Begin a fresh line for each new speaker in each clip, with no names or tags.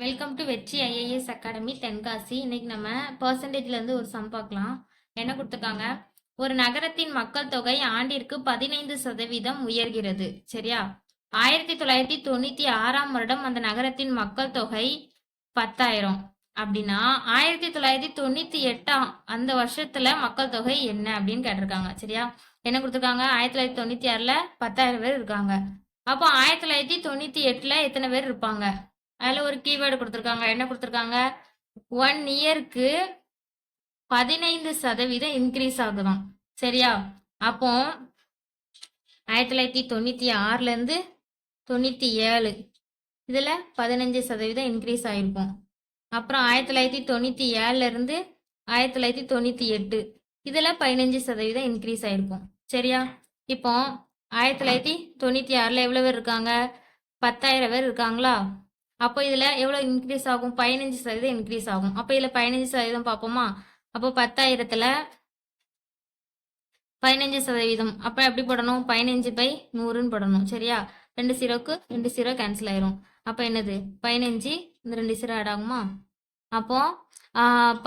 Welcome to வெற்றி IAS academy Tenkasi. இன்னைக்கு நம்ம பர்சன்டேஜ்ல இருந்து ஒரு சம் பார்க்கலாம். என்ன கொடுத்துருக்காங்க? ஒரு நகரத்தின் மக்கள் தொகை ஆண்டிற்கு 15% உயர்கிறது. சரியா? 1996ஆம் வருடம் அந்த நகரத்தின் மக்கள் தொகை 10,000 அப்படின்னா 1998 அந்த வருஷத்துல மக்கள் தொகை என்ன அப்படின்னு கேட்டிருக்காங்க. சரியா? என்ன கொடுத்துருக்காங்க? 1996ல 10,000 பேர் இருக்காங்க. அப்போ 1998ல எத்தனை பேர் இருப்பாங்க? அதில் ஒரு கீவேர்டு கொடுத்துருக்காங்க. என்ன கொடுத்துருக்காங்க? 1 இயருக்கு 15% இன்க்ரீஸ் ஆகுதாம். சரியா? அப்போ 1996லேருந்து 97 இதில் 15% இன்க்ரீஸ் ஆகிருக்கும். அப்புறம் 1997லேருந்து 1998 இதில் 15% இன்க்ரீஸ் ஆகிருக்கும். சரியா? இப்போ 1996ல் எவ்வளோ பேர் இருக்காங்க? 10,000 பேர் இருக்காங்களா? அப்போ இதில் எவ்வளோ இன்க்ரீஸ் ஆகும்? 15% இன்க்ரீஸ் ஆகும். அப்போ இதில் 15% பார்ப்போமா? அப்போ 10,000ல் 15%. அப்போ எப்படி போடணும்? 15/100ன்னு போடணும். சரியா? 2 0க்கு 2 0 கேன்சல் ஆயிரும். அப்போ என்னது? 15 இந்த 2 0 ஆட் ஆகுமா? அப்போ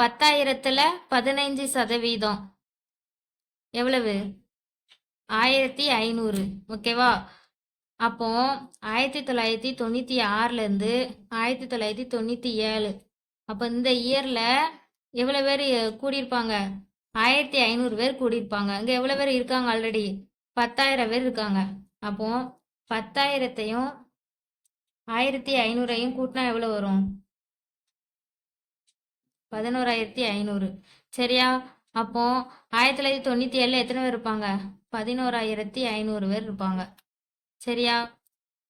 10,000ல் 15% எவ்வளவு? 1500. ஓகேவா? அப்போ 1996லேருந்து 1997 அப்போ இந்த இயரில் எவ்வளோ பேர் கூடியிருப்பாங்க? 1500 பேர் கூடியிருப்பாங்க. இங்கே எவ்வளோ பேர் இருக்காங்க? ஆல்ரெடி 10,000 பேர் இருக்காங்க. அப்போ 10,000த்தையும் 1500ஐயும் கூட்டினா எவ்வளோ வரும்? 11,500. சரியா? அப்போ 1997ல் எத்தனை பேர் இருப்பாங்க? 11,500 பேர் இருப்பாங்க. சரியா?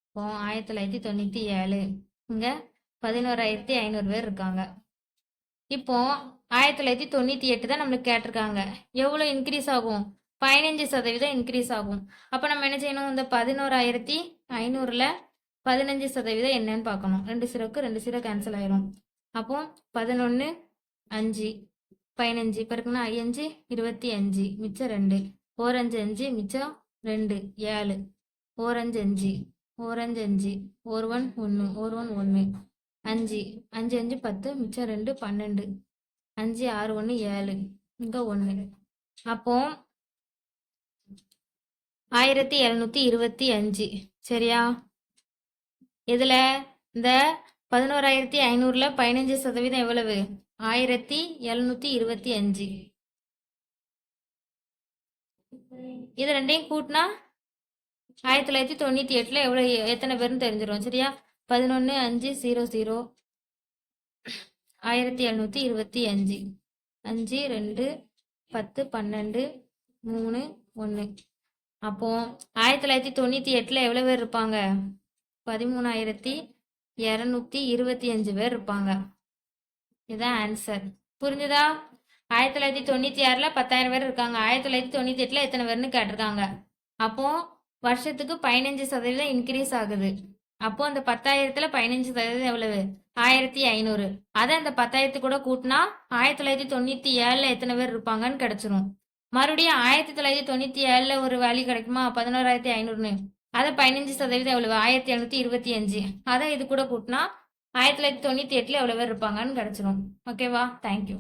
இப்போ 1997 இங்கே 11,500 பேர் இருக்காங்க. இப்போ 1998 தான் நம்மளுக்கு கேட்டிருக்காங்க. எவ்வளோ இன்க்ரீஸ் ஆகும்? 15% இன்க்ரீஸ் ஆகும். அப்போ நம்ம என்ன செய்யணும்? இந்த 11,500ல் 15% என்னன்னு பார்க்கணும். 2 0க்கு 2 0 கேன்சல் ஆயிரும். அப்போ 11 5 15 பிறகுனா 5 25 மிச்சம் 2 4 5 5 மிச்சம் 2 7 4 5 5 4 5 5 1 1 1 1 1 5 5 5 10 மிச்சம் 2 12 5 6 1 7 இங்கே 1. அப்போ 1725. சரியா? இதில் இந்த 11,500ல் 15% எவ்வளவு? 1725. இது ரெண்டையும் கூட்டினா 1998ல் எவ்வளோ எத்தனை பேர்னு தெரிஞ்சிடும். சரியா? 11 5 0 0 1725 5 2 10 12 3 1. அப்போ 1998ல் எவ்வளோ பேர் இருப்பாங்க? 13,225 பேர் இருப்பாங்க. இதுதான் ஆன்சர். புரிஞ்சுதா? 1996ல் 10,000 பேர் இருக்காங்க. 1998ல் எத்தனை பேர்னு கேட்டிருக்காங்க. அப்போ வருஷத்துக்கு 15% இன்க்ரீஸ் ஆகுது. அப்போ அந்த 10,000ல் 15% எவ்வளவு? 1,500. அதை அந்த 10,000 கூட கூட்டினா 1997ல் எத்தனை பேர் இருப்பாங்கன்னு கிடைச்சிரும். மறுபடியும் 1997ல் ஒரு வேல்யூ கிடைக்குமா? 11,500ன்னு. அதை 15% எவ்வளவு? 1,725. அதை இது கூட கூட்டினா 1998ல் எவ்வளோ பேர் இருப்பாங்கன்னு கிடைச்சிரும். ஓகேவா? தேங்க்யூ.